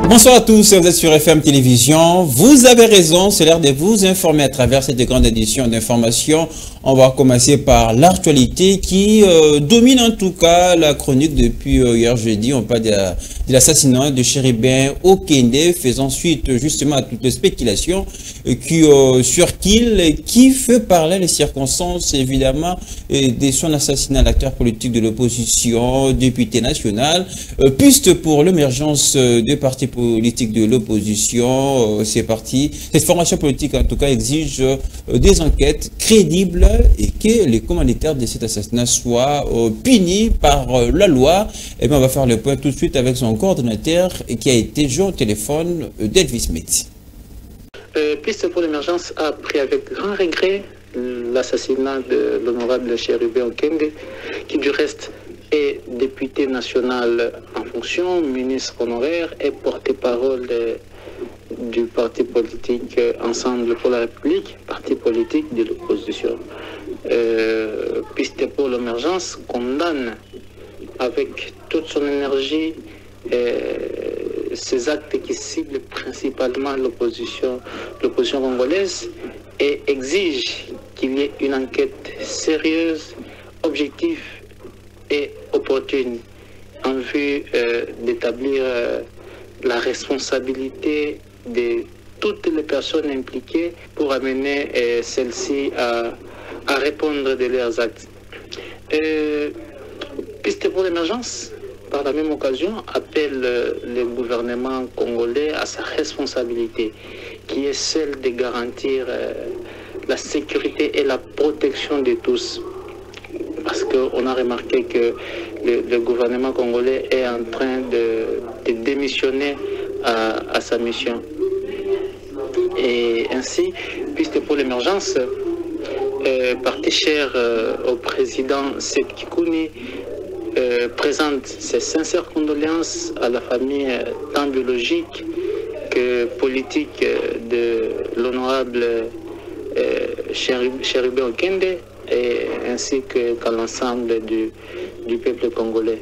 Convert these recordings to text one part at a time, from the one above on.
Bonsoir à tous, vous êtes sur FM Télévision. Vous avez raison, c'est l'heure de vous informer à travers cette grande édition d'information. On va commencer par l'actualité qui domine en tout cas la chronique depuis hier jeudi. On parle de l'assassinat de Chéribin Okende, faisant suite justement à toutes les spéculations sur qui fait parler les circonstances évidemment de son assassinat, l'acteur politique de l'opposition, député national. Piste pour l'émergence des partis politiques de l'opposition, cette formation politique en tout cas exige des enquêtes crédibles et que les commanditaires de cet assassinat soient punis par la loi. Et bien on va faire le point tout de suite avec son coordonnateur qui a été joué au téléphone, Delvis Smith. Piste pour l'émergence a pris avec grand regret l'assassinat de l'honorable Chéribin Okende, qui du reste est député national en fonction, ministre honoraire et porte-parole du parti politique Ensemble pour la République, parti politique de l'opposition. Piste pour l'émergence condamne avec toute son énergie ces actes qui ciblent principalement l'opposition congolaise et exige qu'il y ait une enquête sérieuse, objective et opportune en vue d'établir la responsabilité de toutes les personnes impliquées pour amener celles-ci à répondre de leurs actes. Piste pour l'émergence, par la même occasion, appelle le gouvernement congolais à sa responsabilité, qui est celle de garantir la sécurité et la protection de tous. Parce qu'on a remarqué que le gouvernement congolais est en train de démissionner à sa mission. Et ainsi, piste pour l'émergence, parti cher au président Seth Kikouni, présente ses sincères condoléances à la famille tant biologique que politique de l'honorable Chéribin Okende, ainsi qu'à l'ensemble du peuple congolais.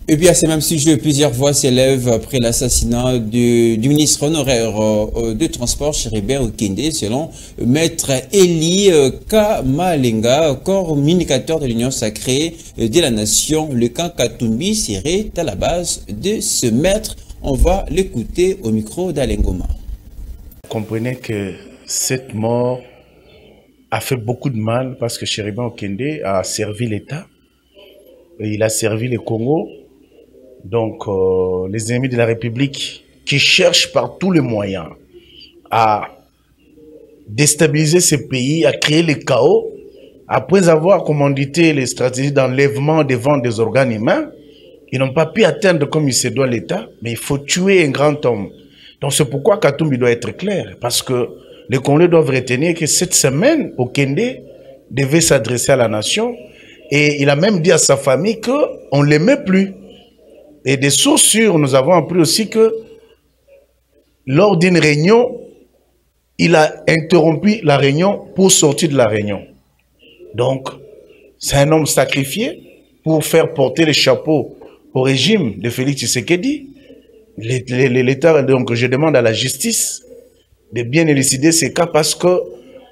Et puis à ce même sujet, plusieurs voix s'élèvent après l'assassinat du ministre honoraire de transport Chéribin Okende, selon Maître Eli Kamalenga, communicateur de l'Union sacrée de la nation. Le camp Katumbi serait à la base de ce maître. On va l'écouter au micro d'Alengoma. Comprenez que cette mort a fait beaucoup de mal parce que Chéribin Okende a servi l'État, il a servi le Congo. Donc, les ennemis de la République qui cherchent par tous les moyens à déstabiliser ce pays, à créer le chaos, après avoir commandité les stratégies d'enlèvement des ventes des organes humains, ils n'ont pas pu atteindre comme il se doit l'État, mais il faut tuer un grand homme. Donc, c'est pourquoi Katumbi doit être clair, parce que les Congolais doivent retenir que cette semaine, Okende devait s'adresser à la nation, et il a même dit à sa famille qu'on ne l'aimait plus. Et des sources sûres, nous avons appris aussi que lors d'une réunion, il a interrompu la réunion pour sortir de la réunion. Donc, c'est un homme sacrifié pour faire porter le chapeau au régime de Félix Tshisekedi. L'État, donc, je demande à la justice de bien élucider ces cas parce que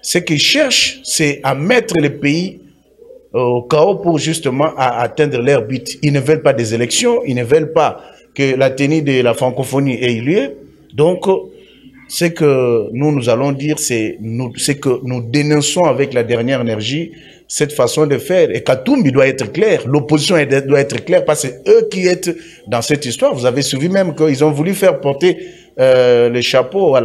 ce qu'ils cherchent, c'est à mettre le pays au chaos pour justement atteindre leur but. Ils ne veulent pas des élections, ils ne veulent pas que la tenue de la francophonie ait lieu. Donc, ce que nous allons dire, c'est que nous dénonçons avec la dernière énergie cette façon de faire. Et Katumbi doit être clair, l'opposition doit être claire parce que c'est eux qui sont dans cette histoire. Vous avez suivi même qu'ils ont voulu faire porter le chapeau à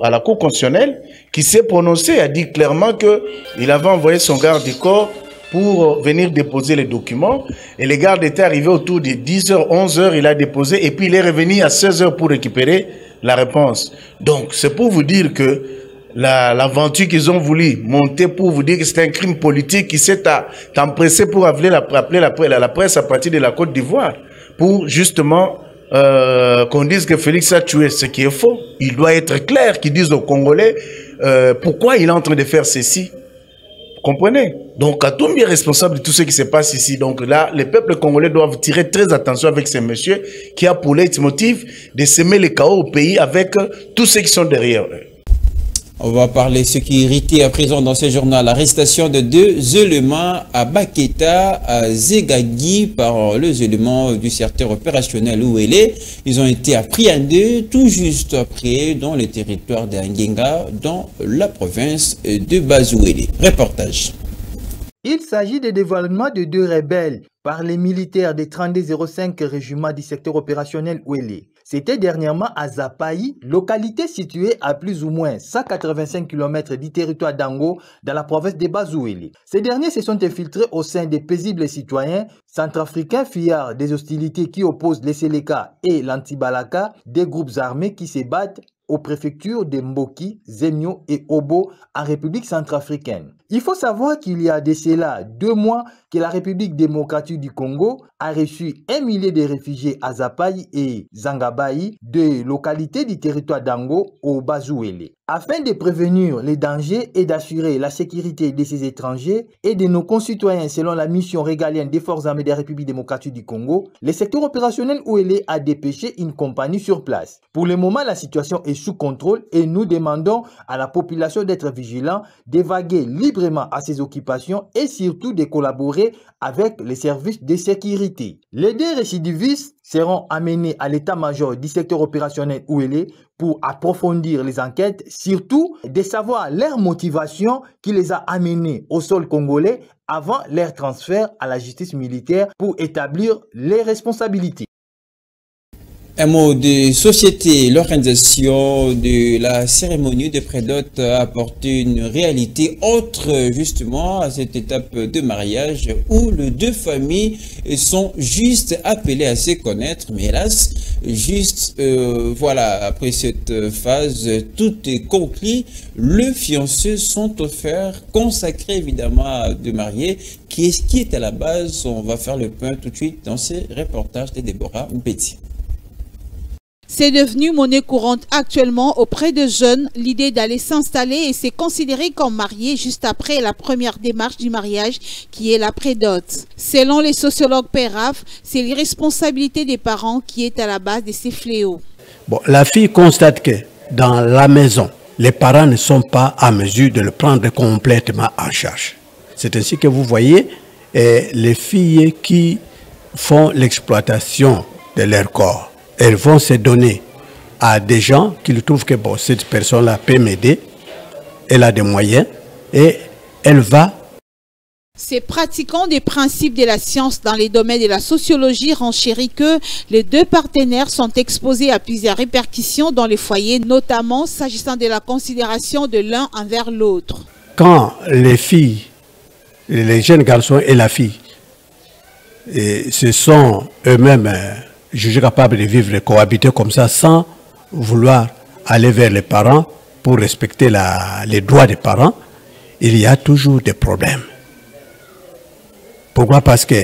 la Cour constitutionnelle qui s'est prononcé, a dit clairement qu'il avait envoyé son garde du corps pour venir déposer les documents. Et les gardes étaient arrivés autour de 10h, 11h, il a déposé, et puis il est revenu à 16h pour récupérer la réponse. Donc, c'est pour vous dire que l'aventure qu'ils ont voulu monter pour vous dire que c'est un crime politique qui s'est empressé pour appeler la presse à partir de la Côte d'Ivoire, pour justement qu'on dise que Félix a tué, ce qui est faux. Il doit être clair qu'ils disent aux Congolais pourquoi il est en train de faire ceci. Vous comprenez? Donc, Katumbi est responsable de tout ce qui se passe ici. Donc là, les peuples congolais doivent tirer très attention avec ces messieurs qui a pour leitmotiv de semer le chaos au pays avec tous ceux qui sont derrière eux. On va parler de ce qui irritait à présent dans ce journal. L'arrestation de 2 éléments à Baketa, à Zegagi, par les éléments du secteur opérationnel Ouélé. Ils ont été appréhendés tout juste après dans le territoire d'Angenga, dans la province de Bazouélé. Reportage. Il s'agit de dévoilement de 2 rebelles par les militaires des 3205 régiments du secteur opérationnel Ouélé. C'était dernièrement à Zapaï, localité située à plus ou moins 185 km du territoire d'Ango, dans la province de Bazouélé. Ces derniers se sont infiltrés au sein des paisibles citoyens centrafricains fiers des hostilités qui opposent les Séléka et l'Antibalaka, des groupes armés qui se battent aux préfectures de Mboki, Zemio et Obo en République centrafricaine. Il faut savoir qu'il y a de cela 2 mois que la République démocratique du Congo a reçu 1 millier de réfugiés à Zapaï et Zangabaï, 2 localités du territoire d'Ango au Bazouélé. Afin de prévenir les dangers et d'assurer la sécurité de ces étrangers et de nos concitoyens selon la mission régalienne des forces armées de la République démocratique du Congo, le secteur opérationnel Ouélé a dépêché une compagnie sur place. Pour le moment, la situation est sous contrôle et nous demandons à la population d'être vigilant, d'évaguer librement à ses occupations et surtout de collaborer avec les services de sécurité. Les 2 récidivistes seront amenés à l'état-major du secteur opérationnel Ouélé pour approfondir les enquêtes, surtout de savoir leur motivation qui les a amenés au sol congolais avant leur transfert à la justice militaire pour établir les responsabilités. Un mot de société. L'organisation de la cérémonie de prédote a apporté une réalité autre justement à cette étape de mariage où les 2 familles sont juste appelées à se connaître, mais hélas, juste voilà, après cette phase, tout est conclu. Les fiancés sont offerts, consacrés évidemment à de mariés. Qui est à la base? On va faire le point tout de suite dans ces reportages de Déborah Mpeti. C'est devenu monnaie courante actuellement auprès de jeunes, l'idée d'aller s'installer et se considérer comme marié juste après la première démarche du mariage qui est la prédote. Selon les sociologues PERAF, c'est l'irresponsabilité des parents qui est à la base de ces fléaux. Bon, la fille constate que dans la maison, les parents ne sont pas à mesure de le prendre complètement en charge. C'est ainsi que vous voyez les filles qui font l'exploitation de leur corps. Elles vont se donner à des gens qui trouvent que bon, cette personne-là peut m'aider, elle a des moyens et elle va. Ces pratiquants des principes de la science dans les domaines de la sociologie renchérit que les 2 partenaires sont exposés à plusieurs répercussions dans les foyers, notamment s'agissant de la considération de l'un envers l'autre. Quand les filles, les jeunes garçons et la fille, se sont eux-mêmes jugés capables de vivre et cohabiter comme ça sans vouloir aller vers les parents pour respecter les droits des parents, il y a toujours des problèmes. Pourquoi? Parce que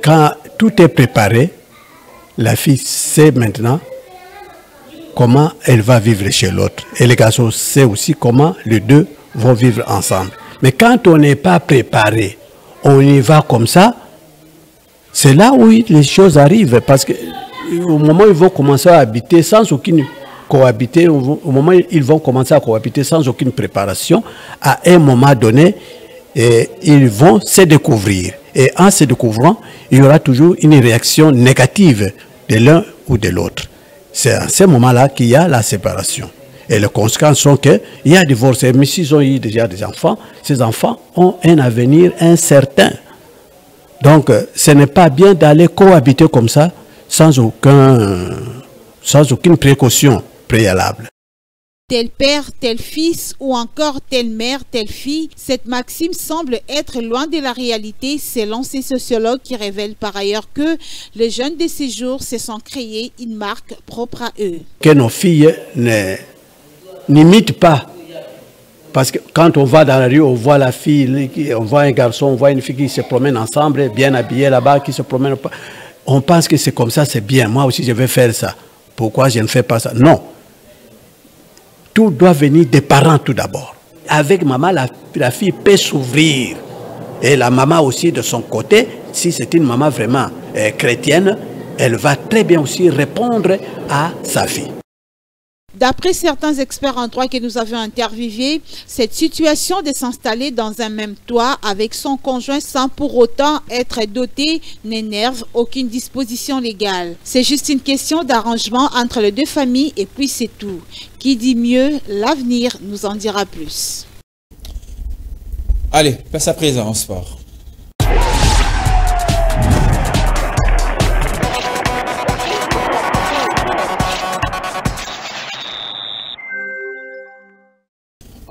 quand tout est préparé, la fille sait maintenant comment elle va vivre chez l'autre. Et les garçons savent aussi comment les 2 vont vivre ensemble. Mais quand on n'est pas préparé, on y va comme ça, c'est là où les choses arrivent, parce qu'au moment où ils vont commencer à habiter sans aucune cohabiter, au moment où ils vont commencer à cohabiter sans aucune préparation, à un moment donné, ils vont se découvrir. Et en se découvrant, il y aura toujours une réaction négative de l'un ou de l'autre. C'est à ce moment-là qu'il y a la séparation. Et les conséquences sont qu'il y a divorce. Mais s'ils ont eu déjà des enfants, ces enfants ont un avenir incertain. Donc, ce n'est pas bien d'aller cohabiter comme ça, sans aucune précaution préalable. Tel père, tel fils ou encore telle mère, telle fille, cette maxime semble être loin de la réalité selon ces sociologues qui révèlent par ailleurs que les jeunes de ces jours se sont créés une marque propre à eux. Que nos filles n'imitent pas. Parce que quand on va dans la rue, on voit la fille, on voit un garçon, on voit une fille qui se promène ensemble, bien habillée là-bas, qui se promène. On pense que c'est comme ça, c'est bien. Moi aussi, je vais faire ça. Pourquoi je ne fais pas ça? Non. Tout doit venir des parents tout d'abord. avec maman, la fille peut s'ouvrir. Et la maman aussi, de son côté, si c'est une maman vraiment chrétienne, elle va très bien aussi répondre à sa fille. D'après certains experts en droit que nous avons interviewés, cette situation de s'installer dans un même toit avec son conjoint sans pour autant être doté n'énerve aucune disposition légale. C'est juste une question d'arrangement entre les deux familles et puis c'est tout. Qui dit mieux, l'avenir nous en dira plus. Allez, passe à présent en sport.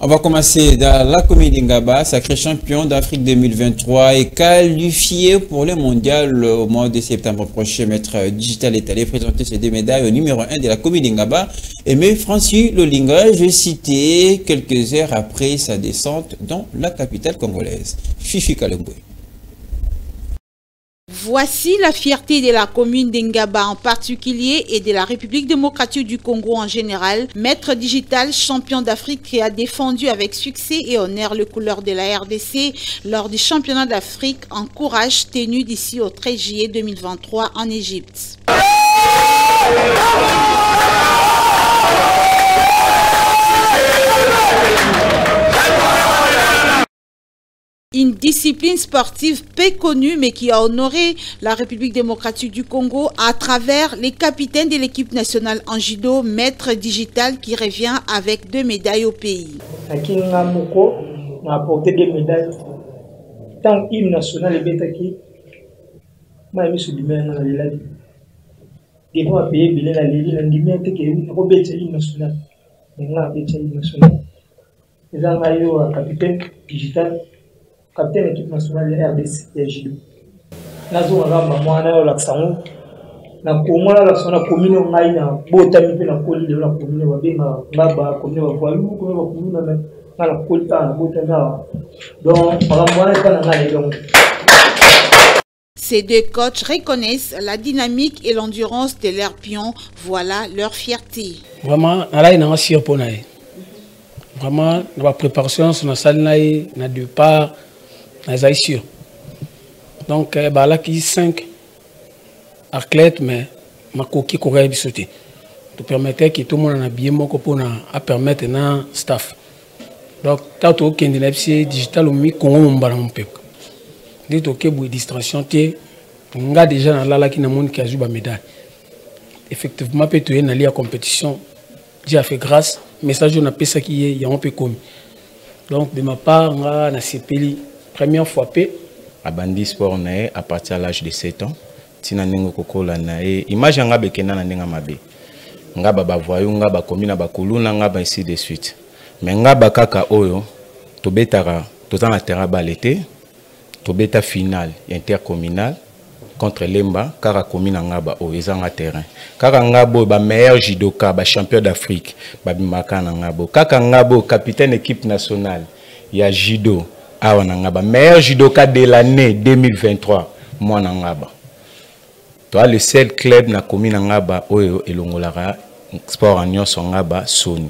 On va commencer dans la commune d'Ingaba, sacré champion d'Afrique 2023 et qualifié pour le mondial au mois de septembre prochain. Maître Digital est allé présenter ses 2 médailles au numéro 1 de la commune d'Ingaba. Et M. Francis Lolinga, je citais quelques heures après sa descente dans la capitale congolaise. Fifi Kalembwe. Voici la fierté de la commune d'Ingaba en particulier et de la République démocratique du Congo en général. Maître Digital, champion d'Afrique, qui a défendu avec succès et honneur les couleurs de la RDC lors du championnat d'Afrique en courage tenu d'ici au 13 juillet 2023 en Égypte. Une discipline sportive peu connue mais qui a honoré la République démocratique du Congo à travers les capitaines de l'équipe nationale en judo, Maître Digital qui revient avec 2 médailles au pays. Kinga Moko a apporté 2 médailles. Tant hymne national est bétaki, moi je me suis dit mais non la vie. Des fois payer billet la lili la limite que Robert hymne national. Nga bété hymne national. Les amayo capitaine Digital. Capitaine de l'équipe nationale de RDC et Judo. Nazo ngamba mwana yo laksango na komola la sona commune ngai na botami pe na koli de la commune wa benga ngaba commune wa voyu commune wa commune na la kolta na botama donc mwana pa na ngai donc. Ces 2 coachs reconnaissent la dynamique et l'endurance de leurs pions. Voilà leur fierté. Vraiment, là il y a un sire pour nous. Vraiment, la préparation sur la salle na de part. Donc, là, qui 5 athlètes, mais ma coquille courait sauter. Pour permettre que tout le monde a bien mon pour permettre un staff. Donc, tant que l'FC digital ou mi Congo mon peu. Dit que pour distraction, on a déjà là qui n'a monde qui a joué la médaille. Effectivement, peut être dans la compétition, j'ai fait grâce, mais ça je n'ai pas ça qui est, il y a un peu commis. Donc, de ma part, on a CPLI. Première fois paix. Abandi sport nae à partir de l'âge de 7 ans. Tina ningo kokola nae. Image nga bekena na ninga mabe. Nga baba voyou nga ba komina ba kuluna nga ba ainsi de suite. Mais nga ba kaka oyo to betara to na terrain balete to beta finale intercommunal contre Lemba kaka komina nga ba oyo ezanga terrain. Kaka nga bo ba meilleur judoka ba champion d'Afrique ba bimaka na nga bo. Kaka nga bo capitaine équipe nationale ya judo. Awa nangaba meilleur judoka de l'année 2023 moi nangaba. Toi le seul club na commune nangaba oyo elongolara sport en nyonso ngaba Sony.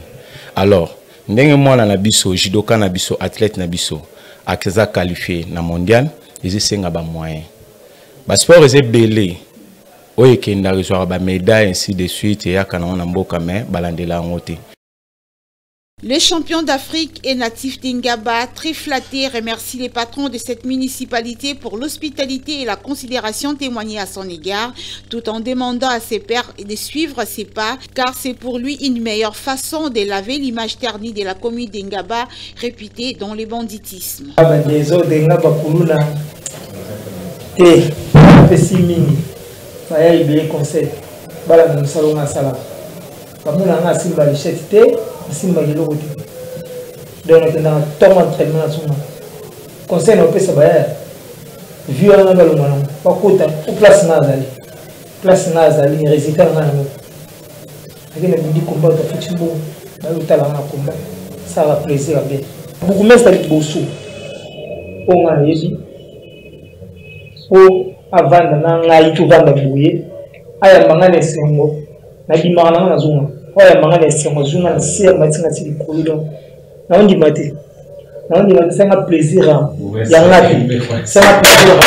Alors ndenge mwana na biso judoka na biso athlète na biso akeza qualifié na mondial ezesenga ba moyen. Ba sport eze belé oyo kenda reçoit ba médaille ainsi de suite et yakana na mboka mais balandela ngote. Le champion d'Afrique et natif d'Ingaba, très flatté, remercie les patrons de cette municipalité pour l'hospitalité et la considération témoignée à son égard, tout en demandant à ses pairs de suivre ses pas, car c'est pour lui une meilleure façon de laver l'image ternie de la commune d'Ingaba, réputée dans le banditisme. Simba yelo côté donc dans ton entraînement na suma conseil na pesa ba vu ana ba lomana pa kota au place nazali résultat na ngo akina bindi combat ta futimbo na lutala na combat ça va plaisir à bien beaucoup mais ça bosso on a yebi o avanda na ngai tu vanda buye aya mangane sengo na dimana na zunga oya mangane sengo zunga na sia matinga tili kolilo na ondi mate C'est un plaisir. C'est un plaisir.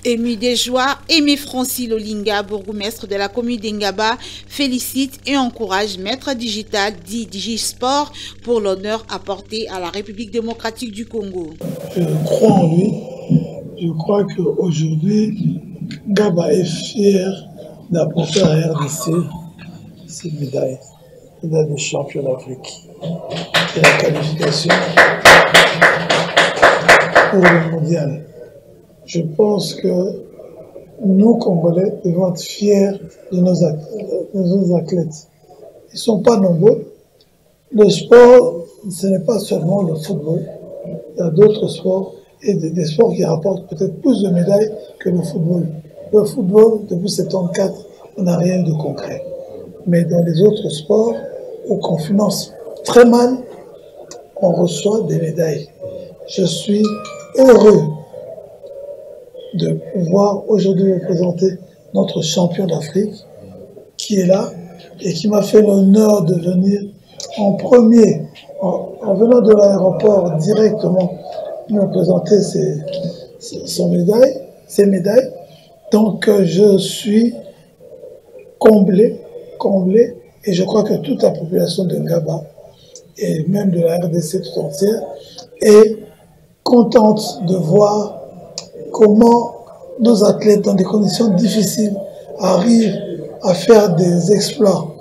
Ému des joies, Aimé Francile Olinga, bourgmestre de la commune d'Engaba, félicite et encourage Maître Digital dit Digisport pour l'honneur apporté à la République démocratique du Congo. Je crois en lui. Je crois qu'aujourd'hui, Ngaba est fier d'apporter à la RDC ses médailles de champion d'Afrique et la qualification pour le mondial. Je pense que nous, Congolais, devons être fiers de nos athlètes. Ils ne sont pas nombreux. Le sport, ce n'est pas seulement le football. Il y a d'autres sports et des sports qui rapportent peut-être plus de médailles que le football. Le football, depuis 1974, on n'a rien de concret. Mais dans les autres sports, où on finance très mal, on reçoit des médailles. Je suis heureux de pouvoir aujourd'hui représenter notre champion d'Afrique qui est là et qui m'a fait l'honneur de venir en premier, en venant de l'aéroport directement me présenter ses médailles. Donc je suis comblé et je crois que toute la population de Ngaba et même de la RDC tout entière est contente de voir comment nos athlètes, dans des conditions difficiles, arrivent à faire des exploits.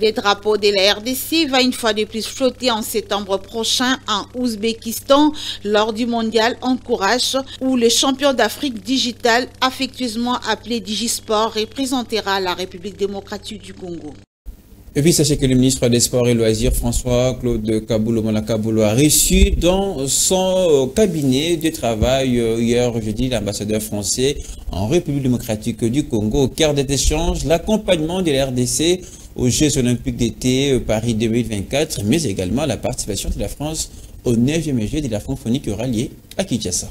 Le drapeau de la RDC va une fois de plus flotter en septembre prochain en Ouzbékistan lors du mondial Encourage où le champion d'Afrique digital, affectueusement appelé Digisport, représentera la République démocratique du Congo. Et puis, sachez que le ministre des Sports et Loisirs, François-Claude Kaboulo a reçu dans son cabinet de travail hier jeudi l'ambassadeur français en République démocratique du Congo. Au cœur des échanges, l'accompagnement de la RDC aux Jeux olympiques d'été Paris 2024, mais également la participation de la France au 9e jeu de la francophonie qui aura lieu à Kinshasa.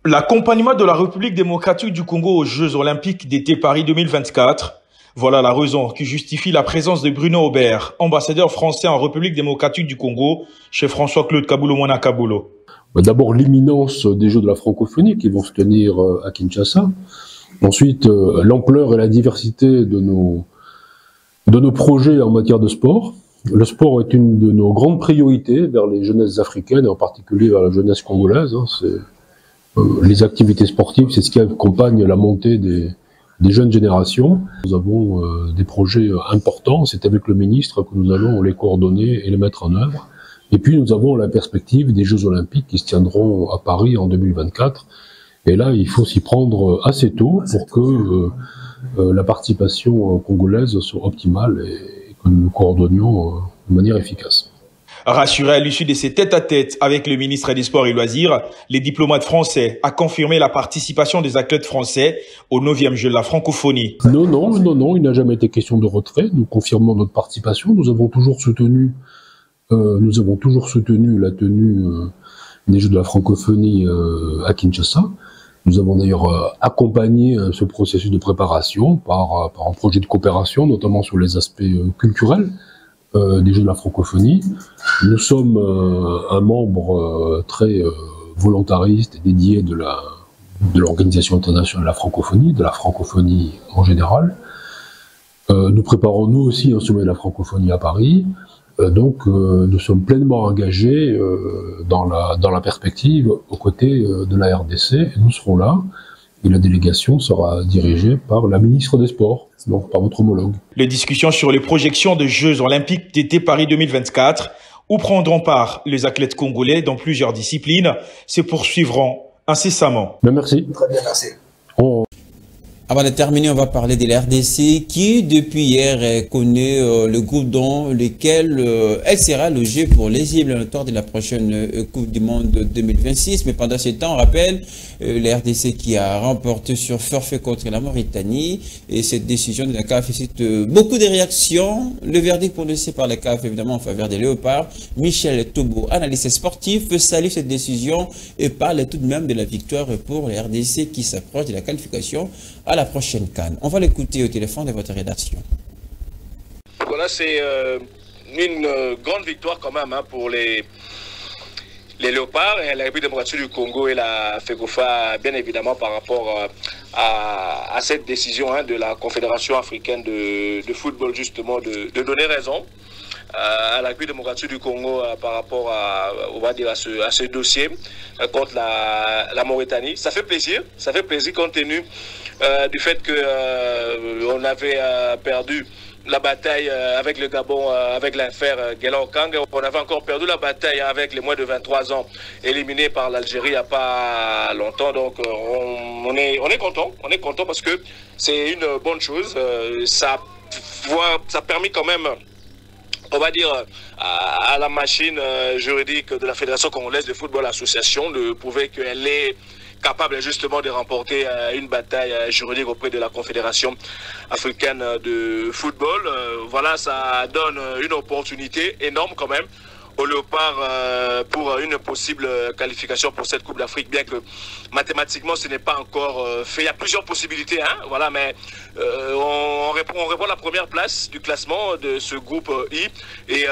L'accompagnement de la République démocratique du Congo aux Jeux olympiques d'été Paris 2024, voilà la raison qui justifie la présence de Bruno Aubert, ambassadeur français en République démocratique du Congo, chez François-Claude Kaboulo. D'abord l'imminence des Jeux de la francophonie qui vont se tenir à Kinshasa. Ensuite, l'ampleur et la diversité de nos projets en matière de sport. Le sport est une de nos grandes priorités vers les jeunesses africaines, et en particulier vers la jeunesse congolaise. Les activités sportives, c'est ce qui accompagne la montée des jeunes générations. Nous avons des projets importants, c'est avec le ministre que nous allons les coordonner et les mettre en œuvre. Et puis nous avons la perspective des Jeux Olympiques qui se tiendront à Paris en 2024. Et là, il faut s'y prendre assez tôt pour que la participation congolaise soit optimale et que nous nous coordonnions de manière efficace. Rassuré à l'issue de ces tête-à-tête avec le ministre des Sports et Loisirs, les diplomates français a confirmé la participation des athlètes français au 9e jeu de la francophonie. Non, il n'a jamais été question de retrait. Nous confirmons notre participation. Nous avons toujours soutenu la tenue des Jeux de la francophonie à Kinshasa. Nous avons d'ailleurs accompagné ce processus de préparation par un projet de coopération, notamment sur les aspects culturels des Jeux de la francophonie. Nous sommes un membre très volontariste et dédié de l'Organisation internationale de la francophonie en général. Nous préparons nous aussi un sommet de la francophonie à Paris. Donc nous sommes pleinement engagés dans la perspective aux côtés de la RDC. Et nous serons là. Et la délégation sera dirigée par la ministre des Sports, donc par votre homologue. Les discussions sur les projections des Jeux olympiques d'été Paris 2024, où prendront part les athlètes congolais dans plusieurs disciplines, se poursuivront incessamment. Merci. Très bien, merci. Avant de terminer, on va parler de la RDC qui, depuis hier, connaît le groupe dans lequel elle sera logée pour les éliminatoires de la prochaine Coupe du Monde 2026. Mais pendant ce temps, on rappelle la RDC qui a remporté sur forfait contre la Mauritanie. Et cette décision de la CAF suscite beaucoup de réactions. Le verdict prononcé par la CAF, évidemment, en faveur des Léopards. Michel Tobo, analyste sportif, salue cette décision et parle tout de même de la victoire pour la RDC qui s'approche de la qualification à la prochaine CAN. On va l'écouter au téléphone de votre rédaction. Voilà, c'est une grande victoire quand même hein, pour les Léopards et la République démocratique du Congo et la FECOFA, bien évidemment, par rapport à cette décision hein, de la Confédération africaine de football, justement, de donner raison à la République démocratique du Congo par rapport on va dire, à ce dossier contre la Mauritanie. Ça fait plaisir compte tenu du fait que on avait perdu la bataille avec le Gabon, avec l'affaire Guélan-Kang. On avait encore perdu la bataille avec les moins de 23 ans, éliminés par l'Algérie il n'y a pas longtemps. Donc on est content parce que c'est une bonne chose. Ça a permis quand même, on va dire, à la machine juridique de la Fédération congolaise de football association de prouver qu'elle est capable justement de remporter une bataille juridique auprès de la Confédération africaine de football. Voilà, ça donne une opportunité énorme quand même au Léopard pour une possible qualification pour cette Coupe d'Afrique, bien que mathématiquement ce n'est pas encore fait. Il y a plusieurs possibilités, hein, voilà, mais on répond à la première place du classement de ce groupe I et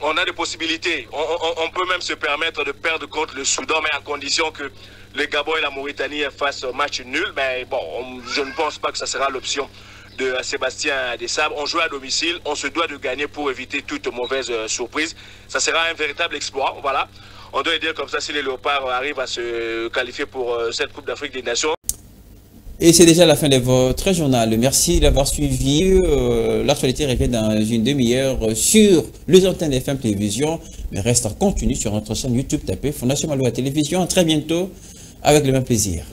on a des possibilités. On peut même se permettre de perdre contre le Soudan, mais à condition que le Gabon et la Mauritanie fassent match nul. Mais bon, je ne pense pas que ça sera l'option de Sébastien Desabre. On joue à domicile, on se doit de gagner pour éviter toute mauvaise surprise. Ça sera un véritable exploit, voilà. On doit dire comme ça si les Léopards arrivent à se qualifier pour cette Coupe d'Afrique des Nations. Et c'est déjà la fin de votre journal. Merci d'avoir suivi. L'actualité revient dans une demi-heure sur les antennes FM Télévision. Mais reste en continu sur notre chaîne YouTube. Tapez Fondation Maloa Télévision. À très bientôt avec le même plaisir.